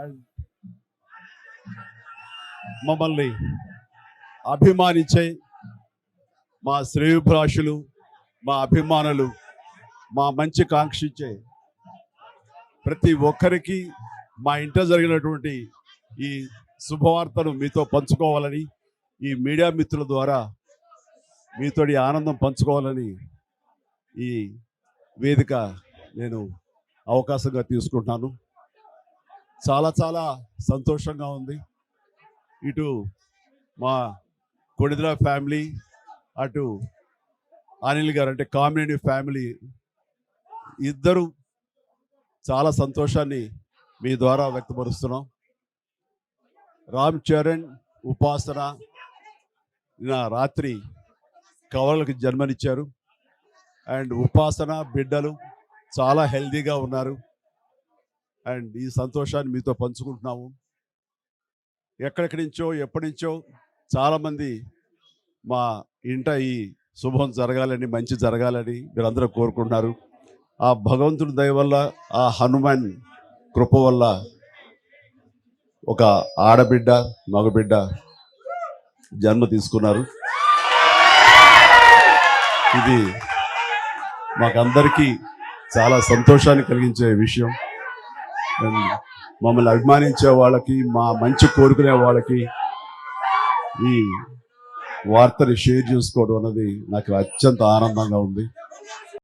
And మమ్మల్ని అభిమానించే మా శ్రేయోభిలాషులు, మా అభిమానులు, మా మంచి కాంక్షించే ప్రతి ఒక్కరికి మా ఇంట జరిగినటువంటి ఈ శుభవార్తను మీతో పంచుకోవాలని, ఈ మీడియా మిత్రుల ద్వారా మీతోటి ఆనందం పంచుకోవాలని ఈ వేదిక నేను అవకాశంగా తీసుకుంటున్నాను. చాలా చాలా సంతోషంగా ఉంది. ఇటు మా కొడిదల ఫ్యామిలీ, అటు అనిల్ గారు అంటే కామినేని ఫ్యామిలీ ఇద్దరు చాలా సంతోషాన్ని మీ ద్వారా వ్యక్తపరుస్తున్నాం. రామ్ చరణ్, ఉపాసన రాత్రి కవలకి జన్మనిచ్చారు. అండ్ ఉపాసన బిడ్డలు చాలా హెల్దీగా ఉన్నారు. అండ్ ఈ సంతోషాన్ని మీతో పంచుకుంటున్నాము. ఎక్కడెక్కడి నుంచో ఎప్పటి నుంచో చాలామంది మా ఇంట ఈ శుభం జరగాలని, మంచి జరగాలని మీరందరూ కోరుకుంటున్నారు. ఆ భగవంతుడి దయ వల్ల, ఆ హనుమాన్ కృప వల్ల ఒక ఆడబిడ్డ, మగబిడ్డ జన్మ తీసుకున్నారు. ఇది మాకందరికీ చాలా సంతోషాన్ని కలిగించే విషయం. మమ్మల్ని అభిమానించే వాళ్ళకి, మా మంచి కోరుకునే వాళ్ళకి ఈ వార్తని షేర్ చేసుకోవడం అన్నది నాకు అత్యంత ఆనందంగా ఉంది.